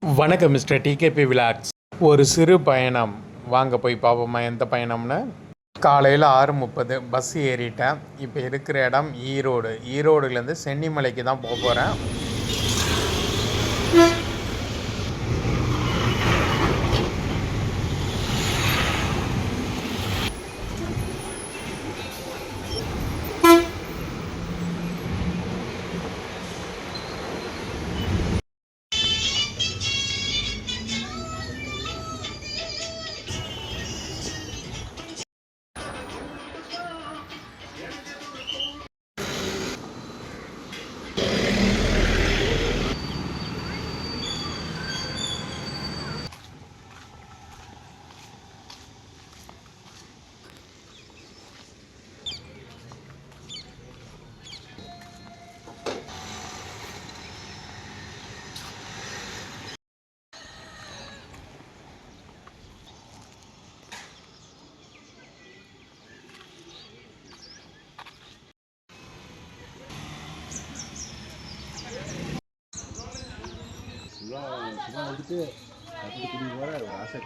வணக்கம் mister DKP vlogs. ஒரு சிறு பயணம், வாங்க போய் பார்ப்போமா எந்த பயணம்னு. காலையில் 6:30 பஸ் ஏறிட்டேன். இப்போ இருக்கிற இடம் ஈரோடு. ஈரோடுலேருந்து சென்னிமலைக்கு தான் போக போகிறேன். சும்மா வந்துட்டு அப்படி குடிக்க போகிற ஒரு ஆசை.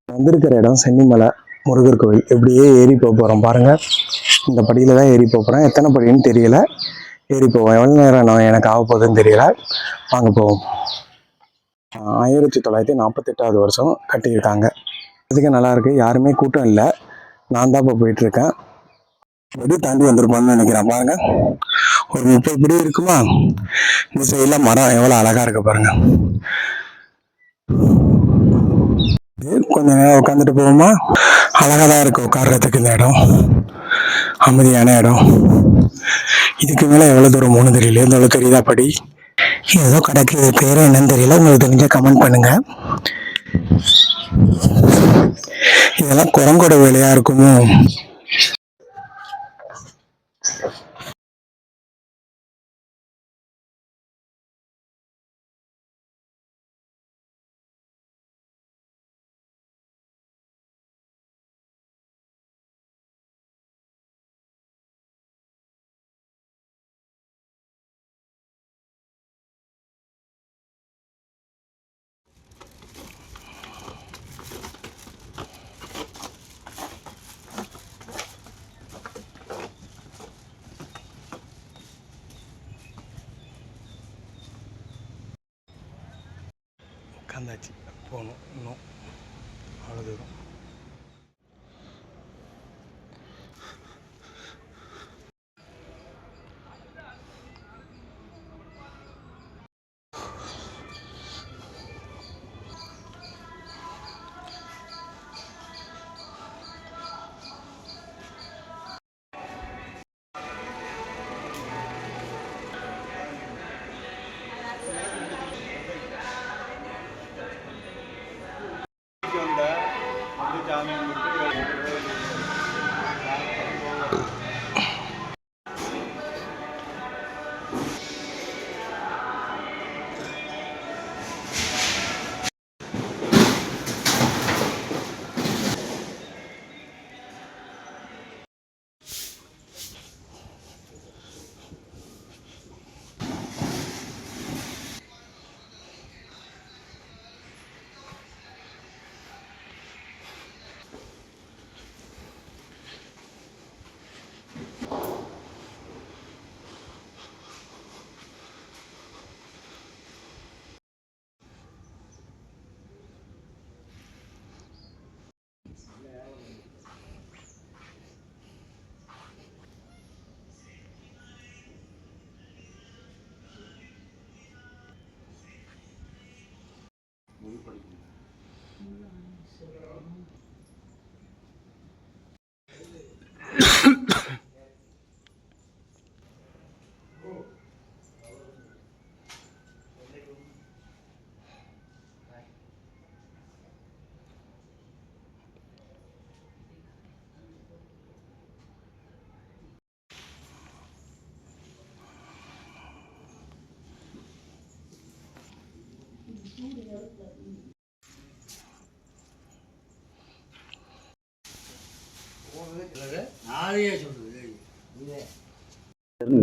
வந்திருக்கிற இடம் சென்னிமலை முருகர் கோவில். இப்படியே ஏறி போகிறோம் பாருங்கள். இந்த படியில் தான் ஏறி போகிறேன். எத்தனை படின்னு தெரியல, ஏறி போவோம். எவ்வளோ நேரம் எனக்கு ஆக போகுதுன்னு தெரியல. வாங்க போவோம். 1948 வருஷம் கட்டியிருக்காங்க. அதுக்கு நல்லாயிருக்கு, யாருமே கூட்டம் இல்லை. நான் தான் இப்போ போயிட்டுருக்கேன். படி தாண்டி வந்திருப்போம்னு நினைக்கிறேன். பாருங்க, ஒரு 30 படி இருக்குமா. இந்த சைடில் மரம் எவ்வளோ அழகாக இருக்கு பாருங்க. கொஞ்ச நேரம் உட்காந்துட்டு போவோமா. அழகா தான் இருக்கு உட்கார்றதுக்கு. இந்த இடம் அமைதியான இடம். இதுக்கு மேல எவ்வளவு தூரம் போகணும் தெரியல. எவ்வளவு தெரியுதா படி. ஏதோ கிடைக்கிறது, பேரு என்னன்னு தெரியல. உங்களுக்கு தெரிஞ்ச கமெண்ட் பண்ணுங்க. இதெல்லாம் குரங்கோட வேலையா இருக்குமோ. உட்காந்தாச்சு, போகணும். இன்னும் அவ்வளோ தூரம்.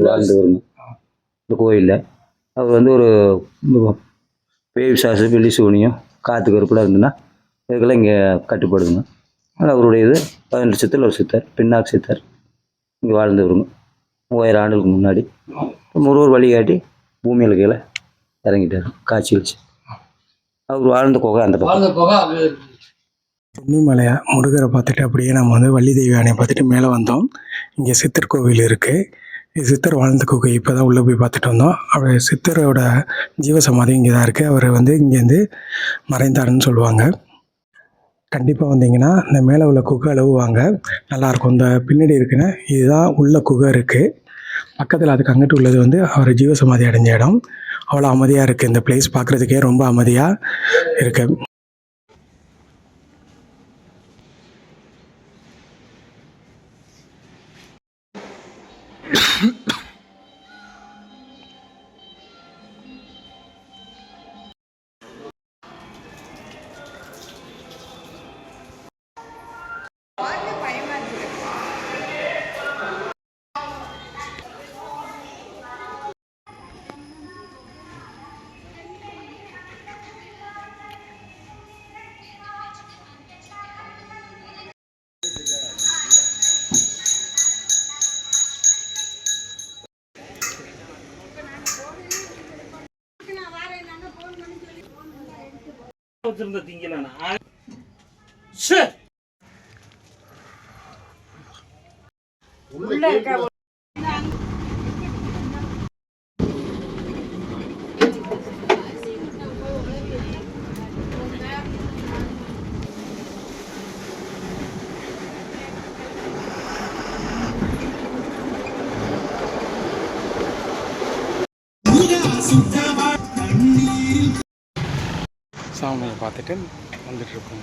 வாழ்ந்து வருங்க இந்த கோயிலில். அவர் வந்து ஒரு பேய் பிசாசு பில்லி சூனியம் காற்று கருப்பெல்லாம் இருந்ததுன்னா இதுக்கெல்லாம் இங்கே கட்டுப்படுதுங்க. ஆனால் அவருடைய இது 18 சித்தரில் ஒரு சித்தர், பின்னாக்கு சித்தர் இங்கே வாழ்ந்து வருங்க. 3000 ஆண்டுகளுக்கு முன்னாடி முருகர் வழிகாட்டி பூமியில் கீழே இறங்கிட்டார் காட்சி வச்சு. அவர் வாழ்ந்த குகை அந்த பக்கம். சென்னிமலையா முருகரை பார்த்துட்டு அப்படியே நம்ம வந்து வள்ளி தெய்வ யானையை பார்த்துட்டு மேலே வந்தோம். இங்கே சித்தர் கோவில் இருக்குது. இது சித்தர் வாழ்ந்த குகை. இப்போ தான் உள்ளே போய் பார்த்துட்டு வந்தோம். அவர் சித்தரோட ஜீவசமாதி இங்கே தான் இருக்குது. அவர் வந்து இங்கேருந்து மறைந்தாருன்னு சொல்லுவாங்க. கண்டிப்பாக வந்தீங்கன்னா இந்த மேலே உள்ள குகை அழுவுவாங்க, நல்லாயிருக்கும். இந்த பின்னாடி இருக்குன்னா இதுதான் உள்ள குகை இருக்குது. பக்கத்தில் அதுக்கு அங்கிட்டு உள்ளது வந்து அவர் ஜீவசமாதி அடைஞ்ச இடம். அவ்வளோ அமைதியாக இருக்குது. இந்த பிளேஸ் பார்க்குறதுக்கே ரொம்ப அமைதியாக இருக்குது. சாமியை பார்த்துட்டு வந்துட்டுருக்கோம்.